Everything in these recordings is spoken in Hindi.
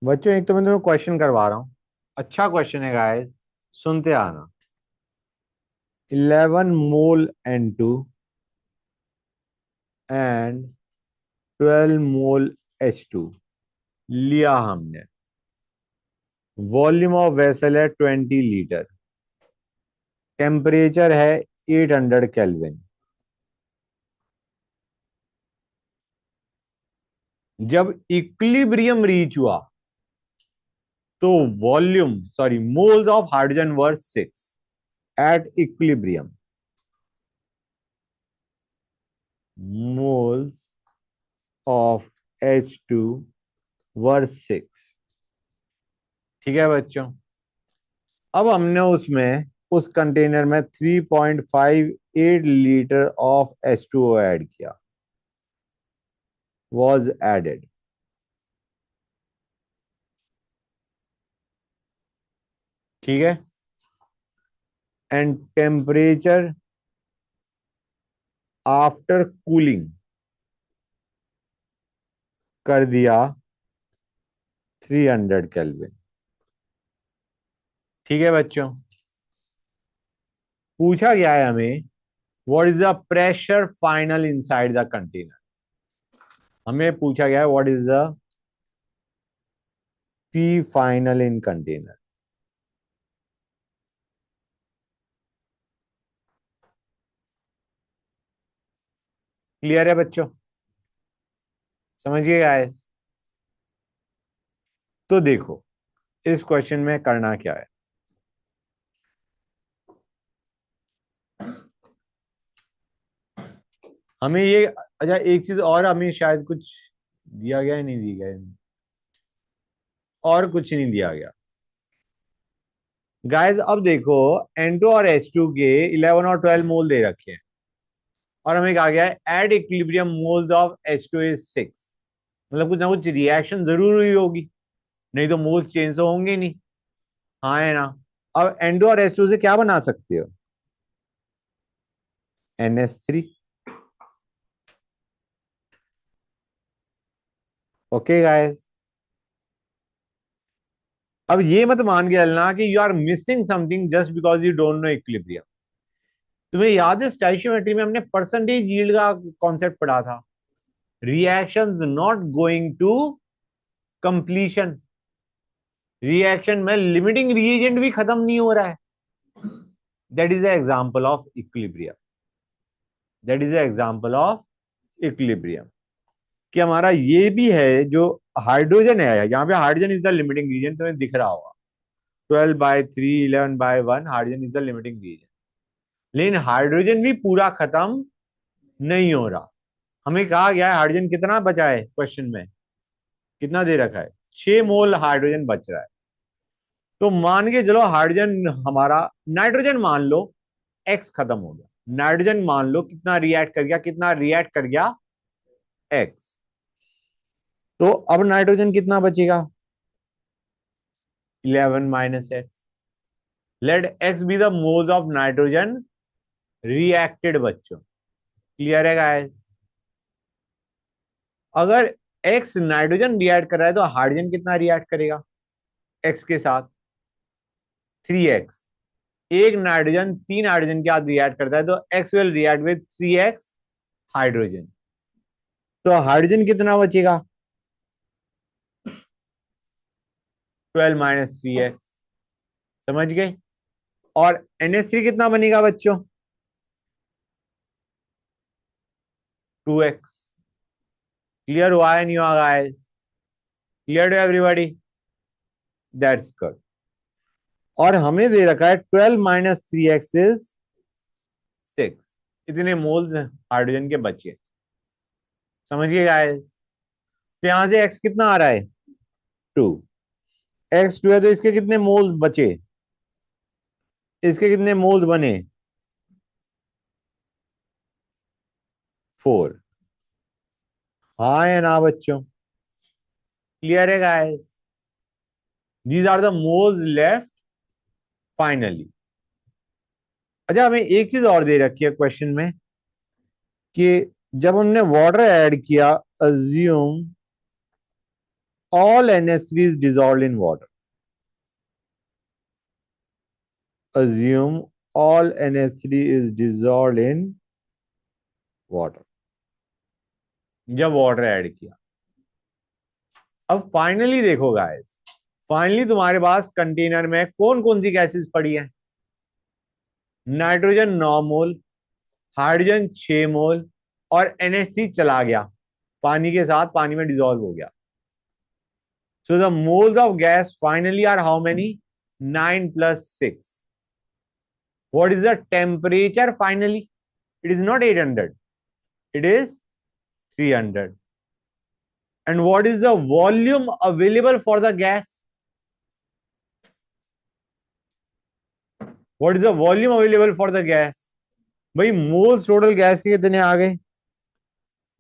बच्चों एक तो मैं तुम्हें क्वेश्चन करवा रहा हूँ। अच्छा क्वेश्चन है गाइस, सुनते आना। 11 मोल N2 एंड 12 मोल H2 लिया हमने। वॉल्यूम ऑफ वेसल है 20 लीटर। टेम्परेचर है 800 केल्विन। जब इक्विलिब्रियम रीच हुआ तो moles of hydrogen were 6 at equilibrium. Moles of H2 वर 6। ठीक है बच्चों। अब हमने उसमें उस कंटेनर में 3.58 लीटर ऑफ H2O ऐड किया। Was added. ठीक है। एंड टेम्परेचर आफ्टर कूलिंग कर दिया 300 केल्विन। ठीक है बच्चों। पूछा गया है हमें what is the pressure final inside the container. हमें पूछा गया है what is the P final in container. Clear है बच्चों? समझिए गाइस। तो देखो इस क्वेश्चन में करना क्या है। हमें ये अच्छा एक चीज और हमें शायद कुछ दिया गया है, नहीं दिया गया है। और कुछ नहीं दिया गया। गाइस अब देखो N2 और H2 के 11 और 12 मोल दे रखे हैं और हमें कहा गया है at equilibrium moles of H2 is 6। मतलब कुछ ना कुछ रिएक्शन जरूर हुई होगी, नहीं तो मोल्स चेंज तो होंगे नहीं। हाँ है ना। अब N2 और H2 से क्या बना सकते हो? NH3। Okay guys. अब ये मत मान के चलना कि you are missing something just because you don't know equilibrium. तुम्हें याद है स्टोइचियोमेट्री में हमने परसेंटेज यील्ड का कॉन्सेप्ट पढ़ा था। Reactions not going to completion. Reaction में लिमिटिंग रिएजेंट भी खत्म नहीं हो रहा है। That is the example of equilibrium. That is the example of equilibrium. कि हमारा ये भी है जो हाइड्रोजन है, यहाँ पे hydrogen is the limiting reason, तुम्हें दिख रहा होगा। 12/3 11/1 hydrogen is the limiting reason. लेकिन हाइड्रोजन भी पूरा खत्म नहीं हो रहा। हमें कहा गया है हाइड्रोजन कितना बचा है, क्वेश्चन में कितना दे रखा है? 6 मोल हाइड्रोजन बच रहा है। तो मान के चलो हाइड्रोजन हमारा, नाइट्रोजन मान लो एक्स खत्म हो गया, नाइट्रोजन मान लो कितना रिएक्ट कर गया, कितना रिएक्ट कर गया? एक्स। तो अब नाइट्रोजन कितना बचेगा? 11 - x। Let x be the moles of nitrogen reacted बच्चों। क्लियर है गाइस? अगर एक्स नाइट्रोजन रिएक्ट कर रहा है तो हाइड्रोजन कितना रिएक्ट करेगा एक्स के साथ? 3x। एक नाइट्रोजन 3 हाइड्रोजन के साथ रिएक्ट करता है तो x will react with 3x hydrogen. तो हाइड्रोजन कितना बचेगा? 12 - 3x। समझ गए? और NH3 कितना बनेगा बच्चों? 2x। क्लियर हुआ है नहीं हुआ guys? Clear to everybody? That's good. और हमें दे रखा है 12 - 3x इज 6। इतने मोल्स हाइड्रोजन के बचे। समझिए गाइस। तो यहां से x कितना आ रहा है? 2। x 2 है तो इसके कितने मोल्स बचे? इसके कितने मोल्स बने? 4। हाँ या ना बच्चों? क्लियर है guys? These are the moles left finally. अच्छा हमें एक चीज और दे रखी है क्वेश्चन में कि जब हमने वाटर ऐड किया, assume all NH3 is dissolved in water. Assume all NH3 is dissolved in water. जब वाटर ऐड किया, अब फाइनली देखो गाइस, फाइनली तुम्हारे पास कंटेनर में कौन कौन सी गैसेस पड़ी है? नाइट्रोजन 9 मोल, हाइड्रोजन 6 मोल और NH3 चला गया पानी के साथ, पानी में डिसॉल्व हो गया. So the moles of gas finally are how many? 9 plus 6. What is the temperature finally? It is not 800, it is 300. And what is the volume available for the gas? What is the volume available for the gas? भाई मोल्स टोटल गैस के कितने आ गए?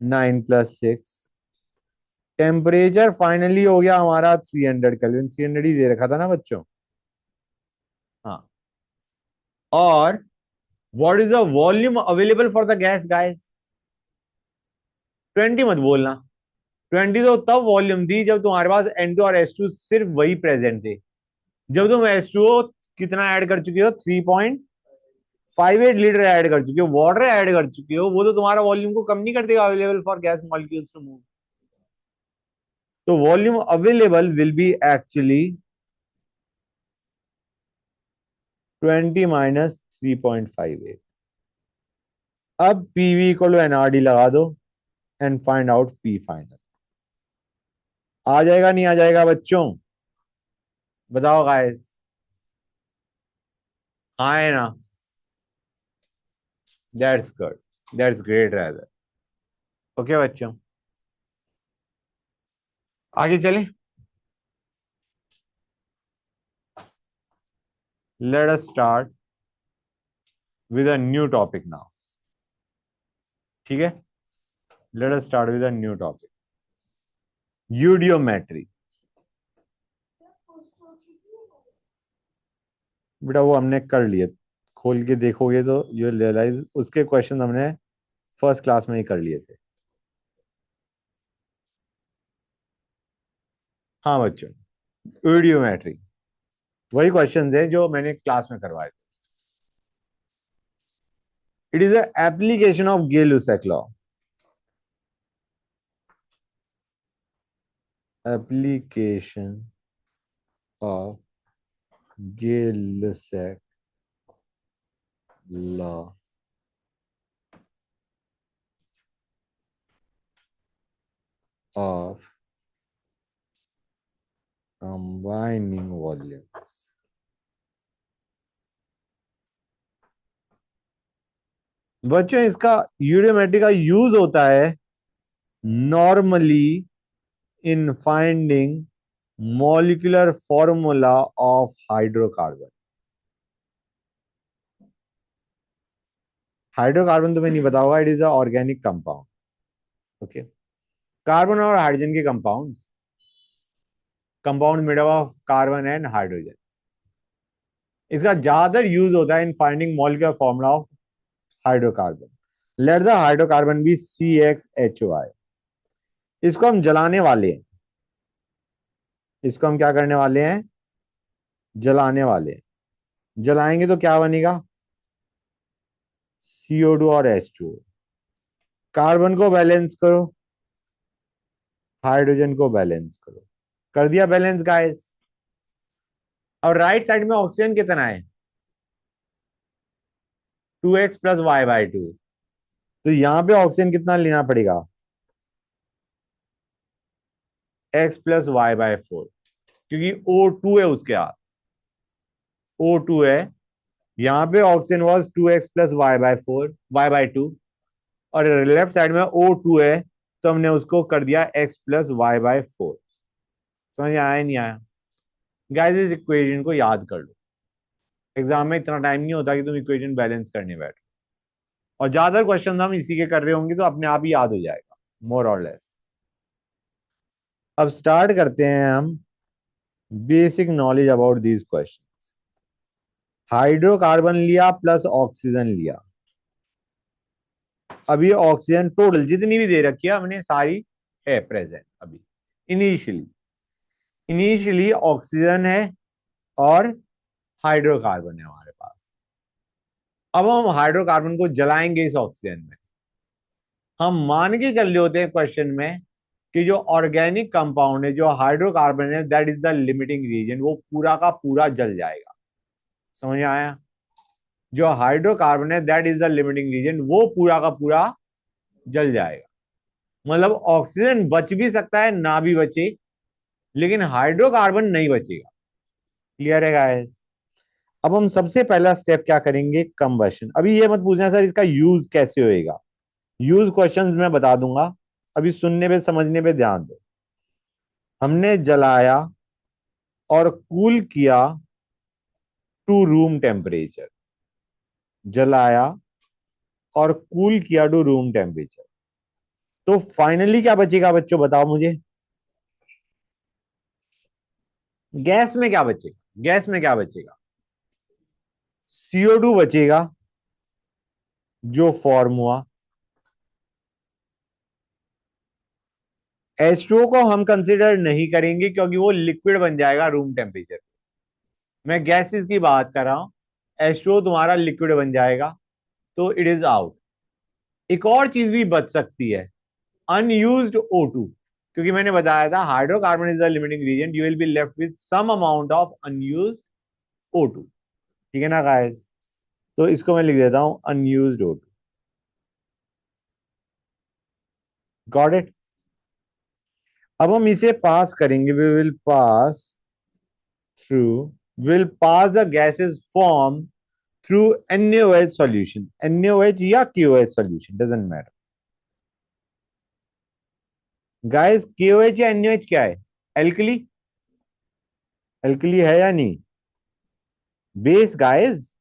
9 plus 6. टेम्परेचर फाइनली हो गया हमारा 300 केल्विन. 300 ही दे रखा था ना बच्चों? हाँ. और what is the volume available for the gas guys? 20 मत बोलना. 20 तो तब वॉल्यूम थी जब तुम्हारे पास N2 और H2 सिर्फ वही प्रेजेंट थे. जब तुम H2O कितना ऐड कर चुके हो? 3.58 लीटर ऐड कर चुके हो, वाटर ऐड कर चुके हो, वो तो तुम्हारा वॉल्यूम को कम नहीं कर देगा available for gas molecules to move. तो volume available will be actually 20 minus 3.58. अब PV इक्वल टू NRD लगा दो and find out P final. आ जाएगा नहीं आ जाएगा बच्चों? बताओ गाइस. हाँ है ना? That's good, that's great rather. Okay बच्चों, आगे चलें. Let us start with a new topic now. ठीक है, let us start with a new topic, eudiometry. बेटा वो हमने कर लिए, खोल के देखोगे तो यू रियलाइज उसके क्वेश्चन हमने फर्स्ट क्लास में ही कर लिए थे. हाँ बच्चों, यूडियोमेट्री वही क्वेश्चंस है जो मैंने क्लास में करवाए थे. It is the application of Gay-Lussac law. Application of Gay-Lussac law of combining volumes. बच्चों इसका यूडियोमेट्री का यूज होता है normally in finding molecular formula of hydrocarbon. Hydrocarbon तुम्हें नहीं पता होगा, it is a organic compound. Okay, carbon और हाइड्रोजन के compounds, compound made up of carbon and hydrogen. इसका ज्यादातर यूज होता है in finding molecular formula of hydrocarbon. Let the hydrocarbon be CXHOI. इसको हम जलाने वाले हैं. इसको हम क्या करने वाले हैं? जलाने वाले हैं. जलाएंगे तो क्या बनेगा? CO2 और H2O. कार्बन को बैलेंस करो, हाइड्रोजन को बैलेंस करो. कर दिया बैलेंस गाइस. और राइट साइड में ऑक्सीजन कितना है? 2x plus y/2. तो यहां पे ऑक्सीजन कितना लेना पड़ेगा? x plus y/4, क्योंकि O2 है उसके साथ. O2 है, यहां पे oxygen was 2x plus y/4 y/2, और लेफ्ट साइड में O2 है, तो हमने उसको कर दिया x plus y/4. समझ आया नहीं आया? गाइस इस इक्वेशन को याद कर लो. एग्जाम में इतना टाइम नहीं होता कि तुम इक्वेशन बैलेंस करने बैठो, और ज्यादातर क्वेश्चन हम इसी के कर रहे होंगे तो अपने आप ही याद हो जाएगा मोर और लेस. अब स्टार्ट करते हैं हम basic knowledge about these question. Hydrocarbon लिया प्लस ऑक्सीजन लिया. अभी ऑक्सीजन टोटल जितनी भी दे रखी है हमने सारी है प्रेजेंट अभी इनिशियली. इनिशियली ऑक्सीजन है और हाइड्रोकार्बन है हमारे पास। अब हम हाइड्रोकार्बन को जलाएंगे इस ऑक्सीजन में। हम मान के चल रहे होते हैं क्वेश्चन में कि जो ऑर्गेनिक कंपाउंड है, जो हाइड्रोकार्बन है, that is the limiting reagent, वो पूरा का पूरा जल जाएगा। समझ में आया? जो हाइड्रोकार्बन है that is the limiting reagent, वो पूरा का पूरा जल जाएगा। मतलब ऑक्सीजन बच भी सकता है, ना भी बचे, लेकिन हाइड्रोकार्बन नहीं बचेगा। क्लियर है गाइस? अब हम सबसे पहला स्टेप क्या करेंगे? कंबशन। अभी ये मत पूछना सर इसका यूज कैसे होएगा, यूज क्वेश्चंस मैं बता दूंगा, अभी सुनने पे समझने पे ध्यान दो। हमने जलाया और कूल किया टू रूम टेम्परेचर, जलाया और कूल किया टू रूम टेम्परेचर, तो फाइनली क्या बचेगा बच्चों, बताओ मुझे। गैस में क्या बचेगा? गैस में क्या बचेगा? CO2 बचेगा, जो फॉर्म हुआ। H2O को हम कंसिडर नहीं करेंगे क्योंकि वो लिक्विड बन जाएगा रूम टेम्परेचर। मैं गैसेस की बात कर रहा हूं। H2O तुम्हारा लिक्विड बन जाएगा, तो इट इज आउट। एक और चीज भी बच सकती है, अनयूज्ड O2, क्योंकि मैंने बताया था hydrocarbon is the limiting reagent, you will be left with some amount of unused O2। ठीक है ना गाइस? तो इसको मैं लिख देता हूं अनयूज्ड O2। Got it? अब हम इसे पास करेंगे, we will pass through, will pass the gases form through NaOH solution, NaOH या KOH solution, doesn't matter. Guys KOH या NaOH क्या है? एल्कली। एल्कली है या नहीं? Base guys.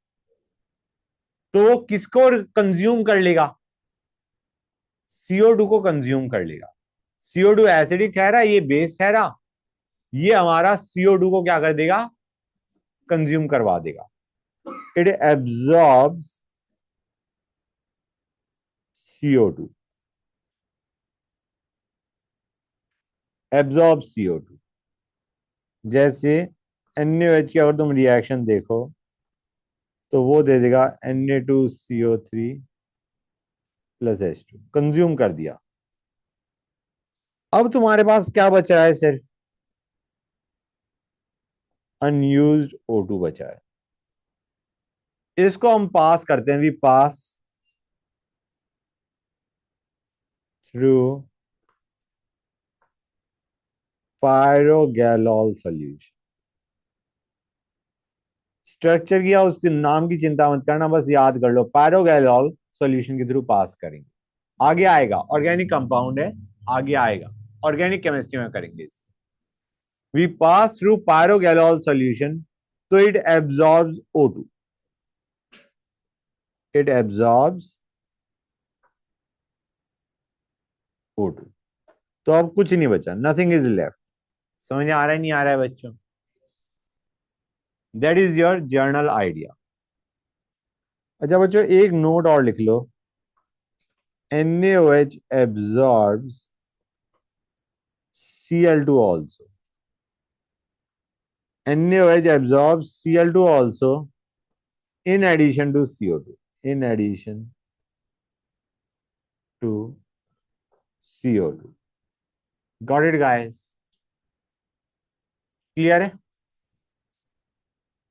तो वो किसको कंज्यूम कर लेगा? CO2 को कंज्यूम कर लेगा। CO2 एसिडिक ठहरा, ये बेस ठहरा, ये हमारा CO2 को क्या कर देगा? कंज्यूम करवा देगा। It absorbs CO2, absorb CO2। जैसे NaOH की अगर तुम रिएक्शन देखो तो वो दे देगा Na2CO3 प्लस H2, कंज्यूम कर दिया। अब तुम्हारे पास क्या बच रहा है? सिर्फ अनयूज्ड O2 बचा है। इसको हम पास करते हैं, we pass through pyrogallol solution. Structure किया, उसके नाम की चिंता मत करना, बस याद कर लो, पायरोगैलॉल सॉल्यूशन के थ्रू पास करेंगे। आगे आएगा, ऑर्गेनिक कंपाउंड है, आगे आएगा, ऑर्गेनिक केमिस्ट्री में करेंगे इसे। We pass through pyrogallol solution, तो it absorbs O2, it absorbs O2। तो अब कुछ नहीं बचा, नथिंग इज लेफ्ट। समझ आ रहा है नहीं आ रहा है बच्चों? That is your journal idea. अच्छा बच्चों एक नोट और लिख लो, NaOH absorbs Cl2 also. NaOH absorbs Cl2 also in addition to CO2. In addition to CO2. Got it guys? Clear है?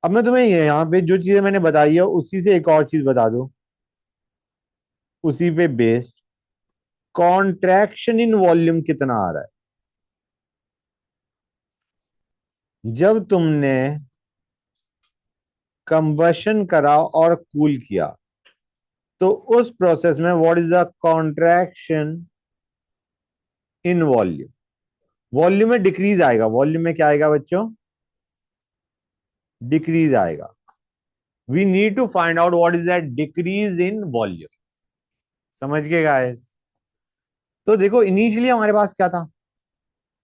अब मैं तुम्हें यहाँ पे जो चीजें मैंने बताई है उसी से एक और चीज बता दूं, उसी पे बेस्ड, कॉन्ट्रैक्शन इन वॉल्यूम कितना आ रहा है? जब तुमने कंबशन करा और कूल किया, तो उस प्रोसेस में what is the contraction in volume? Volume में डिक्रीज आएगा, वॉल्यूम में क्या आएगा बच्चों? डिक्रीज आएगा। We need to find out what is that decrease in volume. समझ गए गाइस? तो देखो इनिशियली हमारे पास क्या था?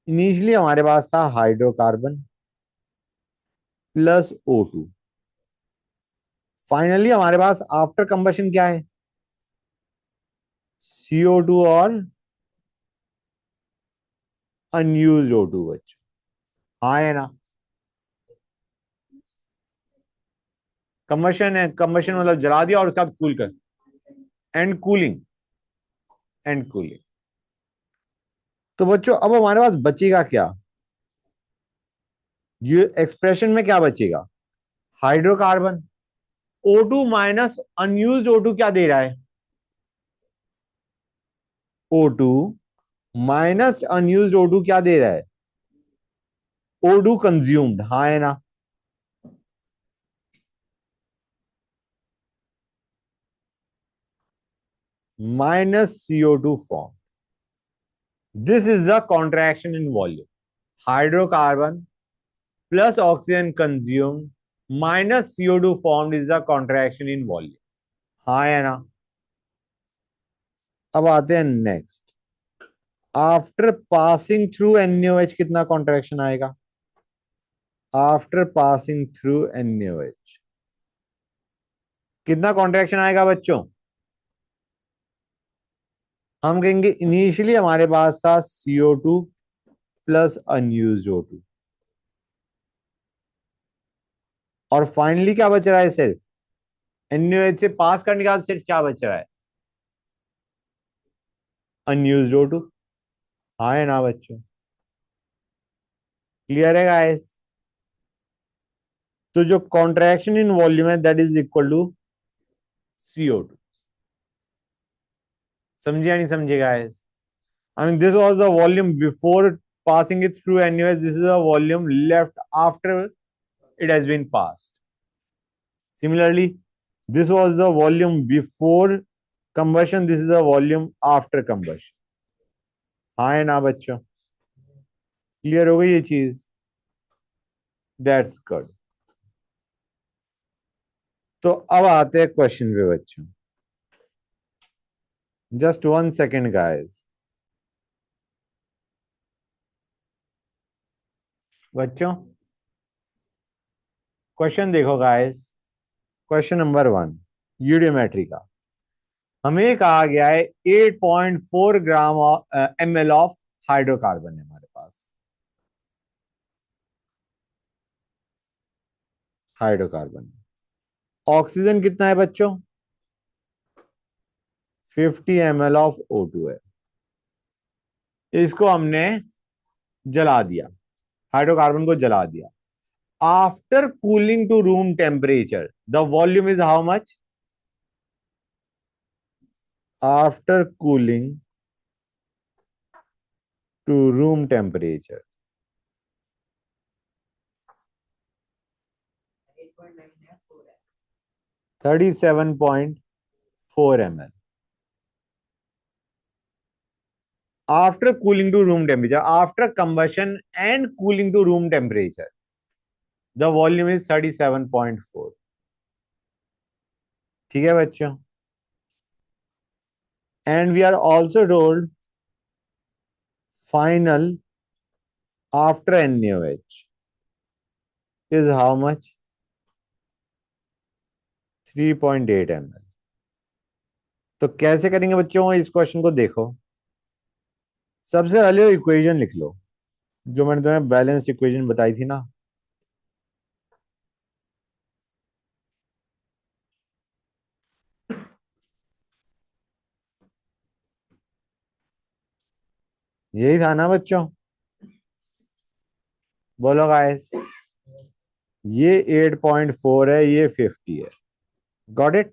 इनिशियली हमारे पास था हाइड्रोकार्बन प्लस O2। फाइनली हमारे पास आफ्टर कंबशन क्या है? CO2 और अनयूज्ड O2 बच्चों। हाँ है ना? कंबशन है, कंबशन मतलब जला दिया और उसके बाद कूल कर, एंड कूलिंग, एंड कूलिंग। तो बच्चों अब हमारे पास बचेगा क्या? ये एक्सप्रेशन में क्या बचेगा? Hydrocarbon. O2 minus unused O2 क्या दे रहा है? O2 माइनस अनयूज्ड O2 क्या दे रहा है? O2 कंज्यूम्ड, हाँ है ना? Minus CO2 form. This is the contraction in volume. Hydrocarbon plus oxygen consumed minus CO2 formed is the contraction in volume. हाँ है ना? अब आते हैं next. After passing through NaOH कितना कॉन्ट्रैक्शन आएगा? आफ्टर पासिंग थ्रू NaOH कितना कॉन्ट्रैक्शन आएगा बच्चों? हम कहेंगे इनिशियली हमारे पास था CO2 प्लस अनयूज्ड O2, और फाइनली क्या बच रहा है? सिर्फ NaOH से पास करने के बाद सिर्फ क्या बच रहा है? Unused O2। हाँ है ना बच्चों? क्लियर है गाइस? तो जो कॉन्ट्रैक्शन इन वॉल्यूम है that is equal to CO2। समझे या नहीं समझे guys? I mean, this was the volume before passing it through NaOH. This is the volume left after it has been passed. Similarly, this was the volume before combustion. This is the volume after combustion. हाँ है ना बच्चों? क्लियर हो गई ये चीज? That's good. तो अब आते हैं क्वेश्चन पे बच्चों। Just 1 second guys. बच्चों क्वेश्चन देखो गाइस। क्वेश्चन नंबर 1 यूडियोमेट्री का। हमें कहा गया है 8.4 ग्राम ml ऑफ हाइड्रोकार्बन है हमारे पास। हाइड्रोकार्बन। ऑक्सीजन कितना है बच्चों? 50 ml ऑफ O2 है। इसको हमने जला दिया, हाइड्रोकार्बन को जला दिया। After cooling to room temperature the volume is how much? After cooling to room temperature 37.4 ml। after cooling to room temperature, after combustion and cooling to room temperature, the volume is 37.4। ठीक है बच्चों? And we are also told final after NaOH is how much? 3.8 ml। तो कैसे करेंगे बच्चों इस क्वेश्चन को? देखो सबसे पहले इक्वेशन लिख लो जो मैंने तुम्हें बैलेंस इक्वेशन बताई थी ना। यही था ना बच्चों? बोलो गाइस। ये 8.4 है, ये 50 है। Got it?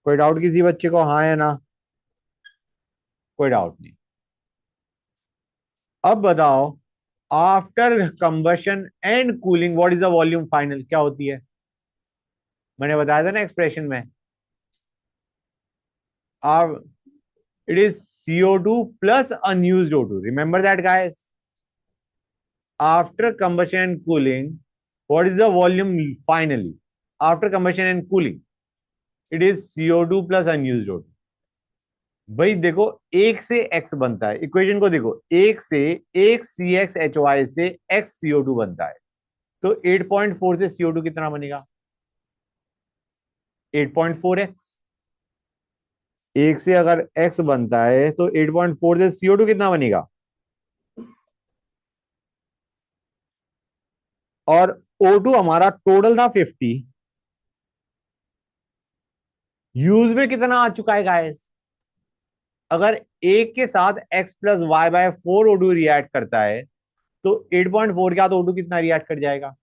कोई डाउट किसी बच्चे को? हाँ या ना? कोई डाउट नहीं। अब बताओ after combustion and cooling what is the volume final क्या होती है? मैंने बताया था ना एक्सप्रेशन में। आप it is CO2 plus unused O2। Remember that guys. After combustion and cooling what is the volume finally? After combustion and cooling it is CO2 plus unused O2। भाई देखो एक से x बनता है, इक्वेशन को देखो, एक से एक CxHy से x CO2 बनता है। तो 8.4 से CO2 कितना बनेगा? 8.4x। एक से अगर x बनता है तो 8.4 से CO2 कितना बनेगा? और O2 हमारा टोटल था 50, यूज में कितना आ चुका है गाइस? अगर एक के साथ x+y/4 O2 रिएक्ट करता है तो 8.4 का तो O2 कितना रिएक्ट कर जाएगा?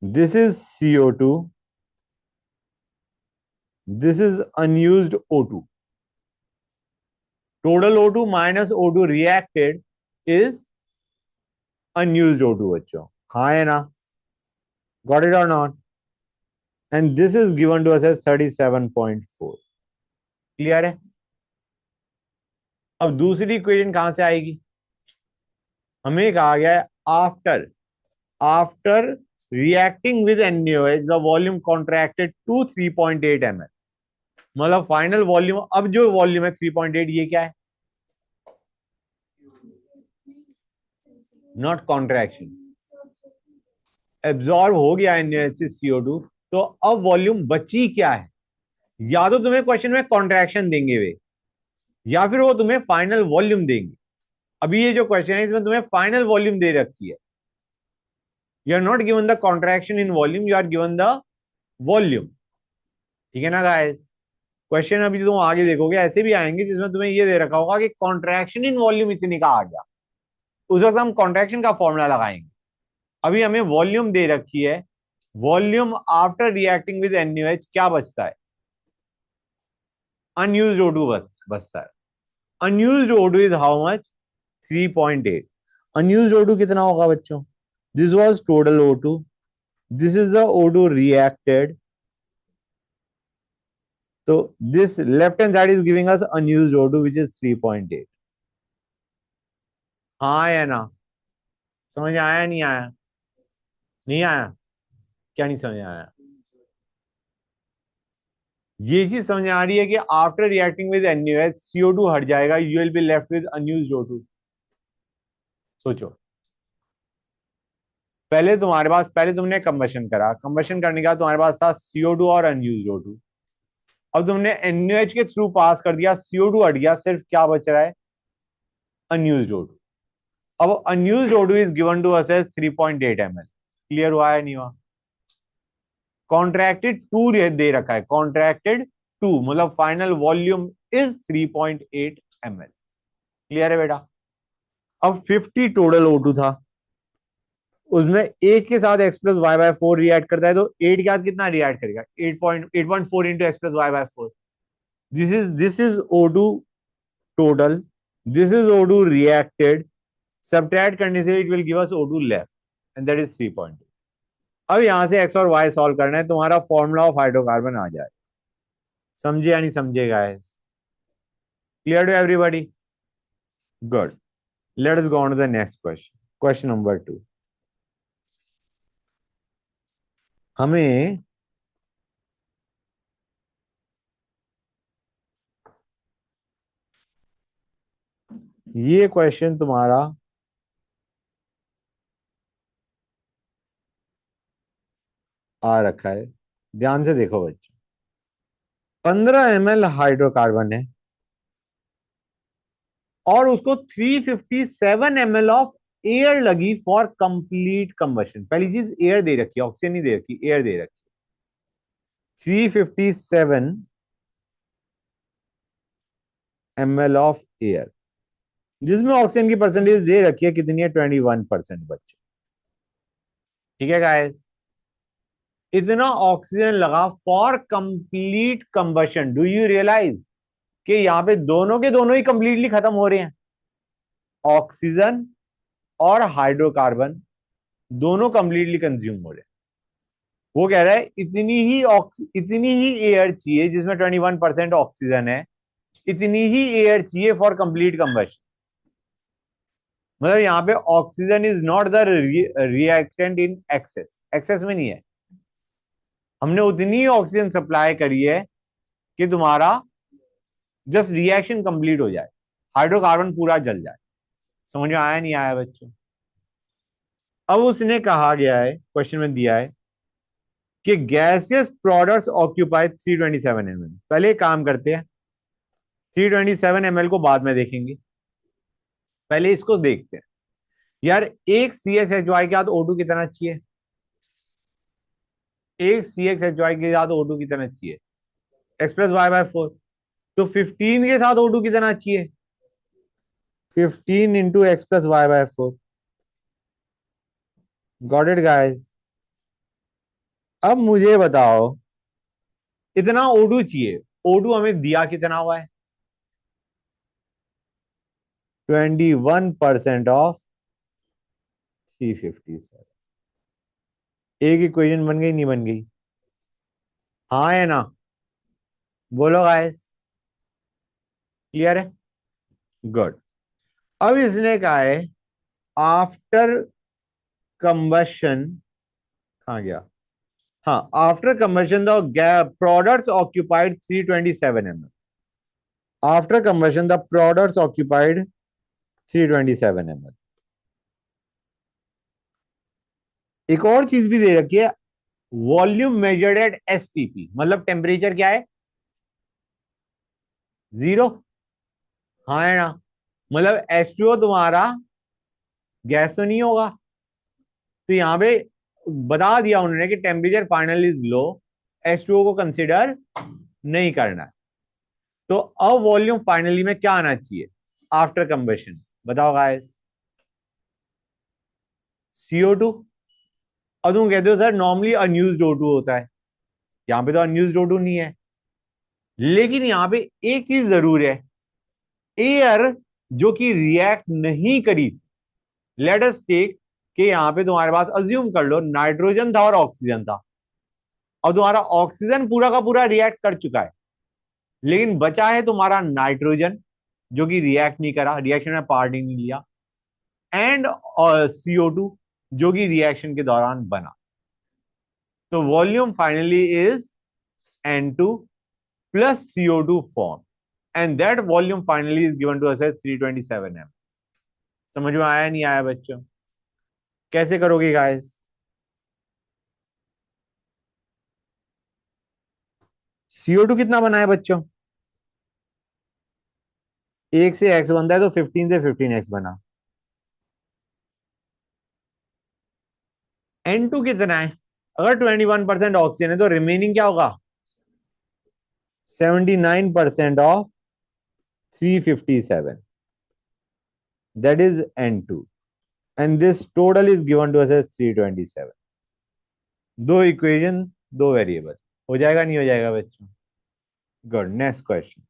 This is CO2, this is unused O2. Total O2 minus O2 reacted is unused O2 बच्चों, हाँ है ना? गॉट इट और not? And this is given to us as 37.4. Clear है? अब दूसरी इक्वेशन कहां से आएगी? हमें कहा गया है after after reacting with NaOH the volume contracted to 3.8 ml. मतलब फाइनल वॉल्यूम, अब जो वॉल्यूम है 3.8, ये क्या है? नॉट कॉन्ट्रैक्शन, एब्जॉर्ब हो गया NaOH से CO2, तो अब वॉल्यूम बची क्या है? या तो तुम्हें क्वेश्चन में कॉन्ट्रैक्शन देंगे वे, या फिर वो तुम्हें फाइनल वॉल्यूम देंगे. अभी ये जो क्वेश्चन है इसमें तुम्हें फाइनल वॉल्यूम दे रखी है. You are not given the contraction in volume, you are given the volume. ठीक है ना गाइस? क्वेश्चन अभी तुम आगे देखोगे ऐसे भी आएंगे जिसमें तुम्हें ये दे रखा होगा कि कॉन्ट्रैक्शन इन वॉल्यूम इतने का आ गया, उस वक्त हम कॉन्ट्रैक्शन का फॉर्मूला लगाएंगे. अभी हमें वॉल्यूम दे रखी है. Volume after reacting with NaOH क्या बचता है? अनयूज्ड O2 बचता है. Unused O2 is how much? 3.8. Unused O2 कितना होगा बच्चों? This was total O2, this is the O2 reacted. तो this left hand side is giving us unused O2 which is 3.8. हाँ या ना? समझ आया नहीं आया? नहीं आया? क्या नहीं समझ आया? ये चीज समझ आ रही है कि after reacting with NaOH CO2 हट जाएगा, you will be left with unused O2. सोचो, पहले तुमने कंबशन करा, कंबशन करने के बाद तुम्हारे पास था CO2 और अनयूज्ड O2. अब तुमने NaOH के थ्रू पास कर दिया, CO2 हट गया, सिर्फ क्या बच रहा है? Unused O2. अब unused O2 is given to us as 3.8 ml. Clear हुआ है नहीं हुआ? कॉन्ट्रैक्टेड टू दे रखा है, कॉन्ट्रैक्टेड टू मतलब final volume is 3.8 ml. Clear है बेटा? अब 50 टोटल O2 था, उसमें एक के साथ x+y/4 रिएक्ट करता है, तो 8 के साथ कितना रिएक्ट करेगा? 8.4 into x+y/4. This is O2 total, this is O2 reacted. Subtract करने से it will give us O2 left and that is 3.8. अब यहां से x और y सॉल्व करना है, तुम्हारा फॉर्मूला ऑफ हाइड्रोकार्बन आ जाए. समझे या नहीं समझे guys? Clear to everybody? Good. Let us go on to the next question. Question number 2. हमें ये क्वेश्चन तुम्हारा आ रखा है, ध्यान से देखो बच्चों. 15 ml हाइड्रोकार्बन है और उसको 357 ml ऑफ एयर लगी फॉर कंप्लीट कंबशन. पहली चीज एयर दे रखी है, ऑक्सीजन नहीं दे रखी, एयर दे रखी. 357 ml ऑफ एयर, जिसमें ऑक्सीजन की परसेंटेज दे रखी है कितनी है? 21% बच्चों. ठीक है गाइस? इतना ऑक्सीजन लगा for complete combustion. Do you realize कि यहां पे दोनों के दोनों ही कंप्लीटली खत्म हो रहे हैं? ऑक्सीजन और हाइड्रोकार्बन दोनों कंप्लीटली कंज्यूम हो रहे हैं. वो कह रहा है इतनी ही एयर चाहिए, जिसमें 21% ऑक्सीजन है, इतनी ही एयर चाहिए फॉर कंप्लीट कंबशन. मतलब यहाँ पे oxygen is not the reactant in excess, excess में नहीं है. हमने उतनी ही ऑक्सीजन सप्लाई करी है कि तुम्हारा जस्ट रिएक्शन कंप्लीट हो जाए, हाइड्रोकार्बन पूरा जल जाए. समझ में आया नहीं आया बच्चों? अब उसने कहा गया है, क्वेश्चन में दिया है कि गैसियस प्रोडक्ट्स ऑक्यूपाई 327 ml. पहले काम करते हैं, 327 ml को बाद में देखेंगे, पहले इसको देखते हैं। यार एक CxHy के साथ O2 कितना चाहिए? एक CxHy के साथ O2 कितना चाहिए? x+y/4। तो 15 के साथ O2 कितना चाहिए? 15 into x+y/4। Got it guys? अब मुझे बताओ, इतना O2 चाहिए, O2 हमें दिया कितना हुआ है? 21% ऑफ 357। एक इक्वेशन बन गई, नहीं बन गई? हाँ है ना? बोलो गाइस, क्लियर है? गुड। अब इसने कहा है आफ्टर कंबशन, कहाँ गया? हाँ, after combustion the products occupied 327 ml। After combustion the products occupied 327 ml। एक और चीज भी दे रखी है, वॉल्यूम मेजर्ड एट STP, मतलब टेम्परेचर क्या है? 0। हाँ है ना? मतलब H2O तुम्हारा गैस तो नहीं होगा। तो यहां पे बता दिया उन्होंने कि temperature final is low, H2O को कंसिडर नहीं करना है। तो अब वॉल्यूम फाइनली में क्या आना चाहिए आफ्टर कंबशन? बताओ गाइस। CO2। अब तुम कहते हो सर नॉर्मली अनयूज्ड O2 होता है, यहां पे तो अनयूज्ड O2 नहीं है, लेकिन यहां पे एक चीज जरूर है, एयर जो कि रिएक्ट नहीं करी। लेट अस टेक कि यहां पे तुम्हारे पास अज्यूम कर लो नाइट्रोजन था और ऑक्सीजन था। अब तुम्हारा ऑक्सीजन पूरा का पूरा रिएक्ट कर चुका है, लेकिन बचा है तुम्हारा नाइट्रोजन जो कि रिएक्ट नहीं करा, रिएक्शन में पार्ट ही नहीं लिया, एंड CO2 जो कि रिएक्शन के दौरान बना। तो volume finally is N2 plus CO2 form, and that volume finally is given to us as 327 m। समझ में आया नहीं आया बच्चों? कैसे करोगे गाइस? CO2 कितना बना है बच्चों? 1 से x बनता है, तो 15 से 15x बना। N2 कितना है? अगर 21% ऑक्सीजन है तो रिमेनिंग क्या होगा? 79% of 357, that is N2, and this total is given to us as 327। दो इक्वेशन, दो वेरिएबल, हो जाएगा नहीं हो जाएगा बच्चों? गुड, नेक्स्ट क्वेश्चन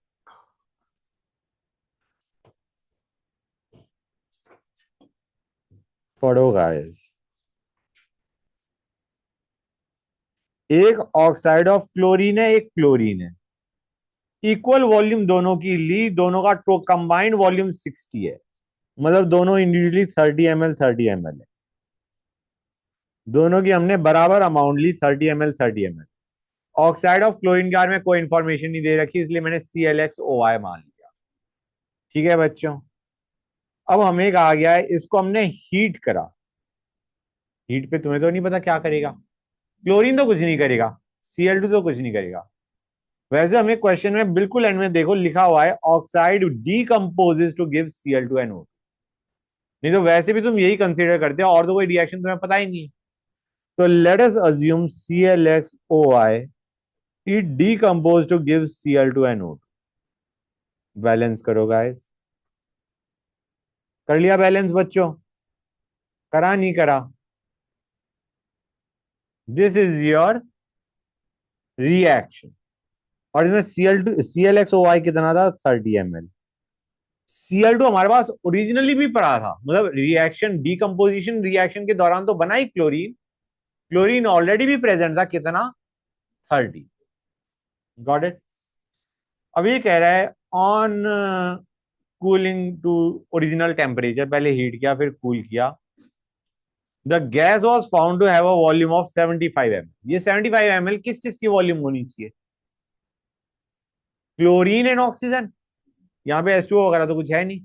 पढ़ो गाइस। एक ऑक्साइड ऑफ क्लोरीन है, एक क्लोरीन है, इक्वल वॉल्यूम दोनों की ली, दोनों का कंबाइंड वॉल्यूम 60 है, मतलब दोनों इंडिविजुअली 30 ml 30 ml है। दोनों की हमने बराबर अमाउंट ली, 30 ml 30 ml। Oxide of chlorine के बारे में कोई इंफॉर्मेशन नहीं दे रखी, इसलिए मैंने ClXOI मान लिया। ठीक है बच्चों? अब हमें कहा गया है इसको हमने हीट करा। हीट पे तुम्हें तो नहीं पता क्या करेगा, क्लोरीन तो कुछ नहीं करेगा, Cl2 तो कुछ नहीं करेगा। वैसे हमें क्वेश्चन में बिल्कुल एंड में देखो लिखा हुआ है oxide decomposes to give Cl2 and O2। नहीं तो वैसे भी तुम यही कंसीडर करते हो, और तो कोई रिएक्शन तुम्हें पता ही नहीं है। तो let us assume ClXOI it decompose to give Cl2 and O2। Balance करो गाइस। कर लिया बैलेंस बच्चों? करा नहीं करा? This is your reaction. और इसमें ClXOI कितना था? 30 ml। Cl2 हमारे पास ओरिजिनली भी पड़ा था, मतलब रिएक्शन डीकंपोजिशन रिएक्शन के दौरान तो बना ही क्लोरीन, क्लोरीन ऑलरेडी भी प्रेजेंट था, कितना? 30। Got it? अब ये कह रहा है on cooling to original temperature, पहले हीट किया फिर कूल किया, the gas was found to have a volume of 75 ml। ये 75 ml किस किस की वॉल्यूम होनी चाहिए? क्लोरीन एंड ऑक्सीजन, यहाँ पे H2O वगैरह तो कुछ है नहीं।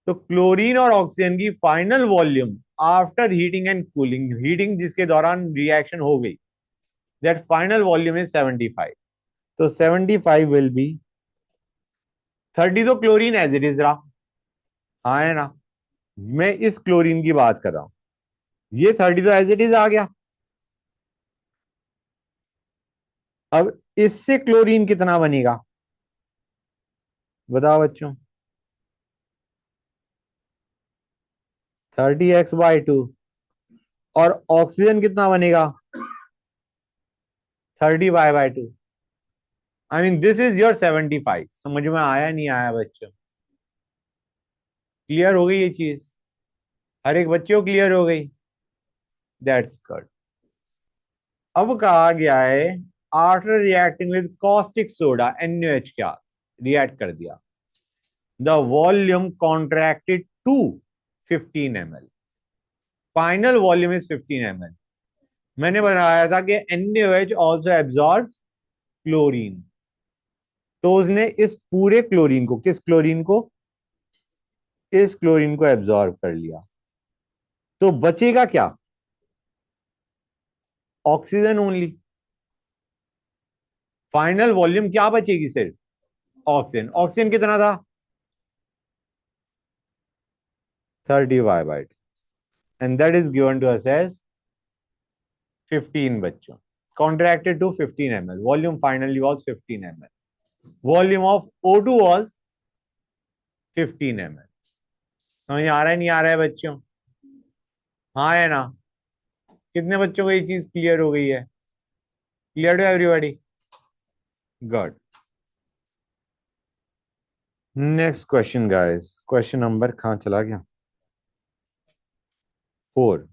तो क्लोरीन और ऑक्सीजन की final volume after heating and cooling, heating जिसके दौरान रिएक्शन हो गई, दैट फाइनल वॉल्यूम इज 75। तो 75 विल बी 30 तो क्लोरीन एज इट इज रहा, हाँ है ना। मैं इस क्लोरीन की बात कर रहा हूं, ये 30 तो एज इट इज आ गया। अब इससे क्लोरीन कितना बनेगा, बताओ बच्चों। 30x/2। और ऑक्सीजन कितना बनेगा, 30y/2। I mean this is your 75। समझ में आया नहीं आया बच्चों, क्लियर हो गई ये चीज, हर एक बच्चे को क्लियर हो गई। That's good. अब कहा गया है after reacting with caustic soda NaOH, क्या रिएक्ट कर दिया, the volume contracted to 15 ml, final volume is 15 ml। मैंने बताया था कि NaOH ऑल्सो एब्जॉर्ब क्लोरीन, तो उसने इस पूरे क्लोरीन को, किस क्लोरीन को, इस क्लोरीन को एब्जॉर्ब कर लिया। तो बचेगा क्या, ऑक्सीजन ओनली। फाइनल वॉल्यूम क्या बचेगी, सिर्फ ऑक्सीजन। ऑक्सीजन कितना था, 30y/2, and that is given to us as 15 बच्चों। Contracted to 15 ml, volume finally was 15 ml, volume of O2 was 15 ml। समझ आ रहा है नहीं आ रहा है बच्चों, हाँ है ना। कितने बच्चों को ये चीज क्लियर हो गई है, clear to everybody, good. Next question guys, question number कहां चला गया, 4।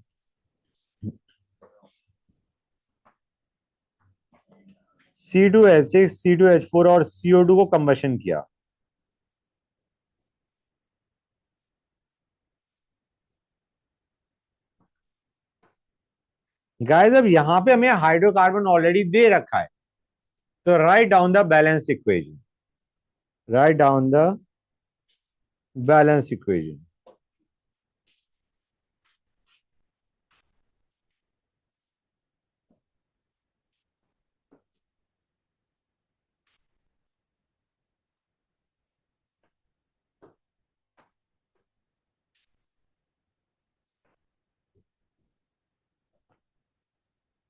C2H6 C2H4 और CO2 को कंबशन किया। गाइस अब यहां पे हमें हाइड्रोकार्बन ऑलरेडी दे रखा है, तो write down the balance equation, write down the balance equation.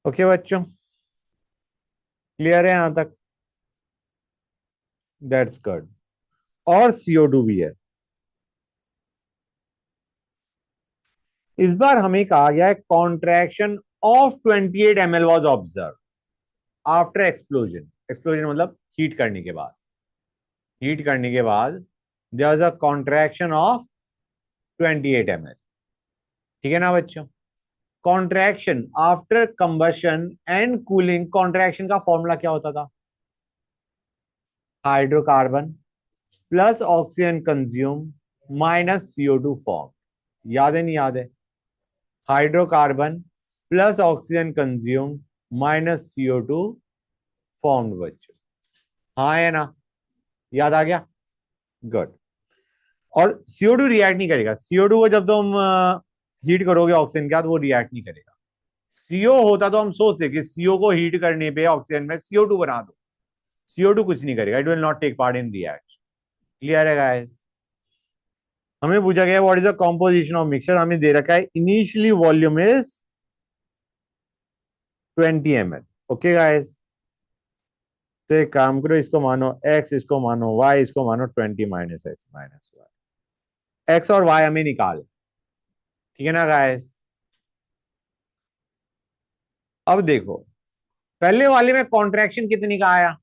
Okay बच्चों, क्लियर है यहां तक, दैट्स गुड। और CO2 भी है। इस बार हमें कहा गया है contraction of 28 ml was observe after explosion. Explosion मतलब हीट करने के बाद, हीट करने के बाद there was a contraction of 28 ml। ठीक है ना बच्चों, contraction after combustion and cooling, contraction का फॉर्मूला क्या होता था, hydrocarbon plus oxygen consume minus CO2 form. याद है नहीं याद है, hydrocarbon plus oxygen consume minus CO2 formed बच्चों, हाँ है ना, याद आ गया, गुड। और CO2 रिएक्ट नहीं करेगा, CO2 को जब तुम हीट करोगे ऑक्सीजन के साथ, वो रिएक्ट नहीं करेगा। CO होता तो हम सोचते कि CO को हीट करने पे ऑक्सीजन में CO2 बना दो, CO2 कुछ नहीं करेगा, it will not take part in react. Clear है गाइस। हमें पूछा गया what is the composition of mixture, हमें दे रखा है initially volume is 20 ml। Okay guys, तो एक काम करो, इसको मानो x, इसको मानो y, इसको मानो 20 minus x minus y. X और y हमें निकाल, ठीक है ना गाइस। अब देखो पहले वाले में कॉन्ट्रैक्शन कितने का आया,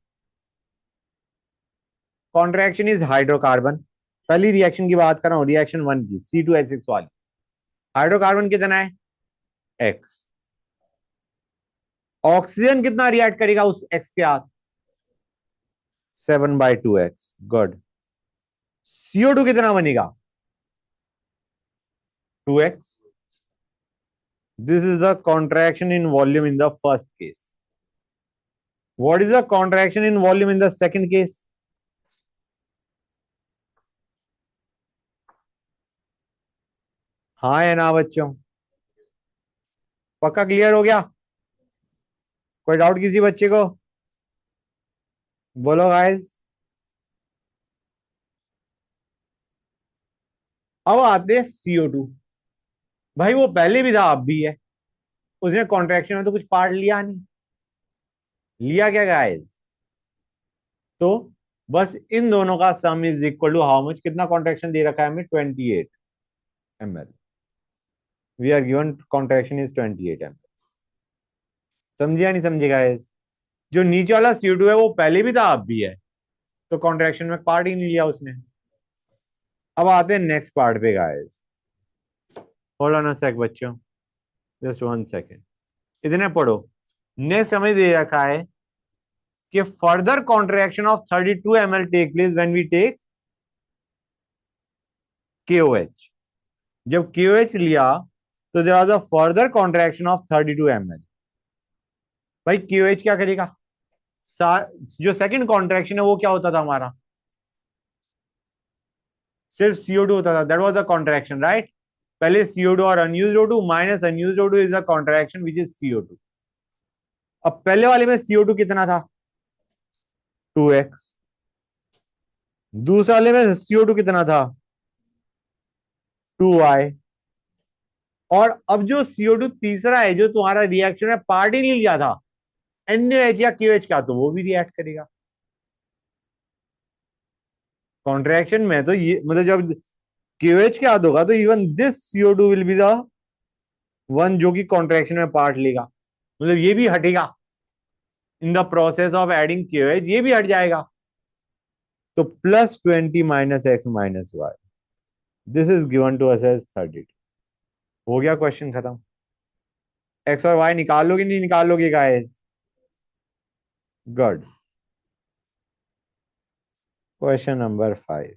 कॉन्ट्रैक्शन इज हाइड्रोकार्बन, पहली रिएक्शन की बात कर रहा हूं, रिएक्शन 1 की C2H6 वाली, हाइड्रोकार्बन कितना है x, ऑक्सीजन कितना रिएक्ट करेगा उस x के साथ, 7/2x, गुड। CO2 कितना बनेगा, 2x। This is the contraction in volume in the first case. What is the contraction in volume in the second case? हाँ है ना बच्चों, पक्का क्लियर हो गया, कोई डाउट किसी बच्चे को, बोलो गाइस। अब आते हैं CO2। भाई वो पहले भी था, अब भी है। उसने कॉन्ट्रैक्शन में तो कुछ पार्ट लिया नहीं। लिया क्या गाइस? तो बस इन दोनों का sum is equal to how much, कितना कॉन्ट्रैक्शन दे रखा है हमें? 28 ml। We are given contraction is 28 ml। समझे या नहीं समझे गाइस? जो नीचे वाला CO2 है वो पहले भी था, अब भी है। तो कॉन्ट्रैक्शन में पार्ट ही नहीं लिया उसने। अब आते हैं नेक्स्ट पार्ट पे गाइस। होल्ड ऑन अ सेक बच्चों, जस्ट 1 सेकेंड। इतने पढ़ो। नेक्स्ट हमें दे रखा है कि further contraction of 32 ml take place when we take KOH। जब KOH लिया तो there was a further contraction of 32 ml। भाई KOH क्या करेगा? जो सेकंड कॉन्ट्रैक्शन है वो क्या होता था हमारा? सिर्फ CO2 होता था, that was the contraction, right? पहले CO2 और unused O2 minus unused O2 is the contraction which is CO2। अब पहले वाले में CO2 कितना था? 2x। दूसरे वाले में CO2 कितना था? 2y। और अब जो CO2 तीसरा है, जो तुम्हारा रिएक्शन में पार्ट ही नहीं लिया था, NaOH या KOH का, तो वो भी रिएक्ट करेगा। कॉन्ट्रैक्शन में तो ये मतलब जब KOH के हाथ होगा तो even this CO2 will be the one जो कि कॉन्ट्रैक्शन में पार्ट लेगा। मतलब ये भी हटेगा in the process of adding KOH, ये भी हट जाएगा। तो +20 minus x minus y, this is given to us as 32। हो गया क्वेश्चन खत्म। एक्स और वाई निकालोगे नहीं निकालोगे गाइस? गुड। Question number 5।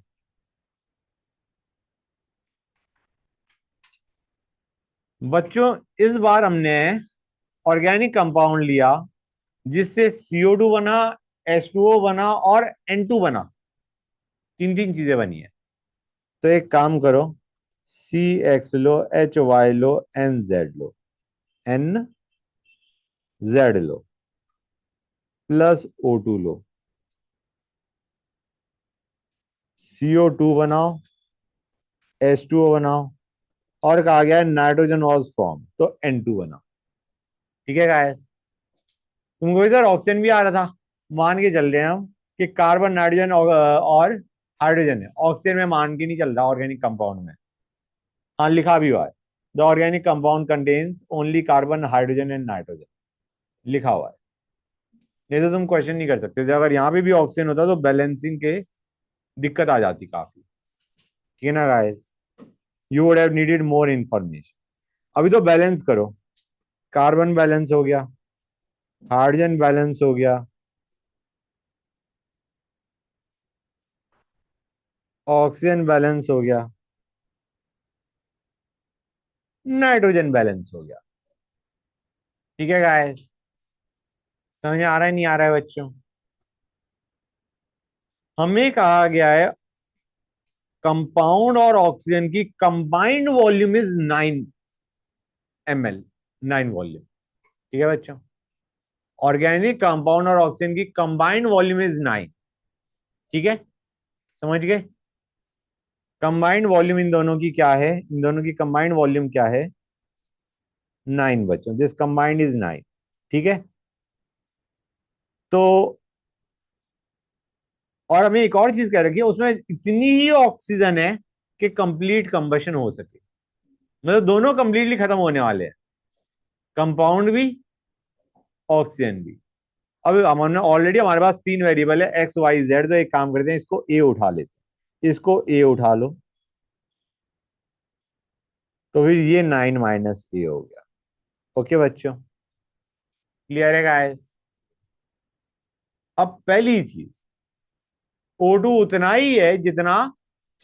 बच्चों इस बार हमने ऑर्गेनिक कंपाउंड लिया जिससे CO2 बना, H2O बना और N2 बना। तीन तीन चीजें बनी है। तो एक काम करो, CX लो, HY लो, NZ लो, NZ लो, प्लस O2 लो, CO2 बनाओ, H2O बनाओ, और कहा गया है नाइट्रोजन ऑक्स फॉर्म, तो N2 बनाओ। ठीक है गाइस? तुमको इधर ऑक्सीजन भी आ रहा था। मान के चल रहे हैं हम कि कार्बन नाइट्रोजन और हाइड्रोजन है। ऑक्सीजन में मान के नहीं चल रहा ऑर्गेनिक कंपाउंड में। हाँ लिखा भी हुआ है, the organic compound contains only carbon hydrogen and nitrogen, लिखा हुआ है। नहीं तो तुम क्वेश्चन नहीं कर सकते थे। अगर यहाँ पे भी ऑक्सीजन होता तो बैलेंसिंग के दिक्कत आ जाती काफी। ठीक है ना guys? You would have needed more information. अभी तो बैलेंस करो। कार्बन बैलेंस हो गया, हाइड्रोजन बैलेंस हो गया, ऑक्सीजन बैलेंस हो गया, नाइट्रोजन बैलेंस हो गया। ठीक है गाइस? समझ आ रहा है नहीं आ रहा है बच्चों? हमें कहा गया है कंपाउंड और ऑक्सीजन की combined volume is 9 ml। 9 volume. ठीक है बच्चों? ऑर्गेनिक कंपाउंड और ऑक्सीजन की कंबाइंड वॉल्यूम इज 9। ठीक है? समझ गए? कंबाइंड वॉल्यूम इन दोनों की क्या है? इन दोनों की कंबाइंड वॉल्यूम क्या है? 9 बच्चों, दिस कंबाइंड इज 9। ठीक है? तो और हमें एक और चीज कह रखी है, उसमें इतनी ही ऑक्सीजन है कि कंप्लीट कंबशन हो सके। मतलब दोनों कंप्लीटली खत्म होने वाले हैं, कंपाउंड भी, ऑक्सीजन भी। अब हमने ऑलरेडी, हमारे पास तीन वेरिएबल है XYZ। तो एक काम करते हैं, इसको ए उठा लेते हैं, इसको ए उठा लो, तो फिर ये 9 - A हो गया। ओके बच्चों? क्लियर है गाइस? अब पहली चीज, O2 उतना ही है जितना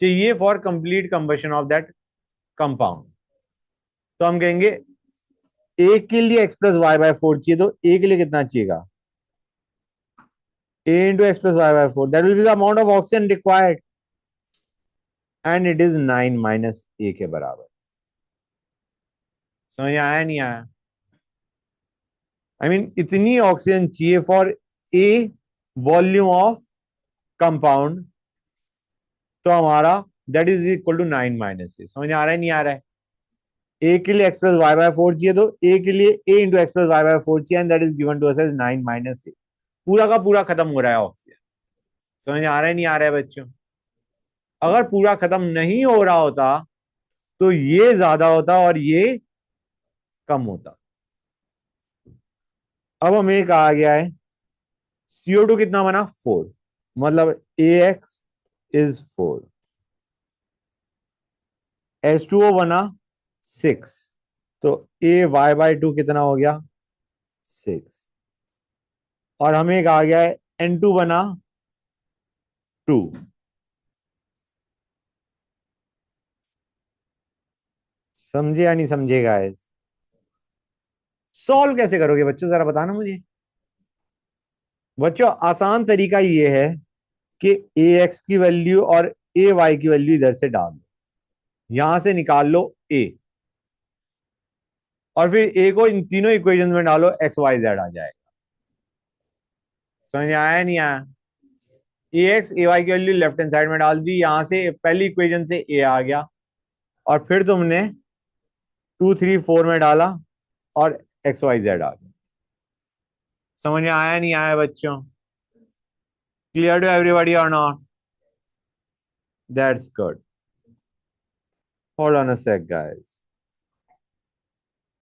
चाहिए for complete combustion of that compound. तो हम कहेंगे ए के लिए X+Y/4 चाहिए, तो ए के लिए कितना चाहिएगा? A into X+Y/4, that will be the amount of oxygen required, and it is 9 - A के बराबर। समझ आया नहीं आया? इतनी ऑक्सीजन चाहिए for a volume of compound. तो हमारा that is equal to 9 minus A. समझ आ रहा है नहीं आ रहा है? ए के लिए एक्स प्लस वाई बाय 4 चाहिए, तो ए के लिए A into X plus Y by 4 चाहिए, and that is given to us as 9 minus A. पूरा का पूरा खत्म हो रहा है ऑक्सीजन। समझ आ रहा है नहीं आ रहा है बच्चों? अगर पूरा खत्म नहीं हो रहा होता तो ये ज्यादा होता और ये कम होता। अब हमें कहा गया है CO2 कितना बना 4, मतलब AX इज 4, H2O बना 6, तो AY/2 कितना हो गया 6, और हमें कहा गया है N2 बना 2। समझे या नहीं समझे गाइस? सॉल्व कैसे करोगे बच्चों, जरा बताना मुझे। बच्चों आसान तरीका ये है कि AX की वैल्यू और AY की वैल्यू इधर से डाल दो, यहां से निकाल लो A, और फिर A को इन तीनों इक्वेशन में डालो, XYZ आ जाएगा। समझ आया नहीं आया? AX AY की वैल्यू लेफ्ट हैंड साइड में डाल दी, यहां से पहली इक्वेशन से A आ गया, और फिर तुमने 2 3 4 में डाला और XYZ आ गया। समझ में आया नहीं आया बच्चों? क्लियर टू एवरीबॉडी और not? That's good. Hold on a sec guys.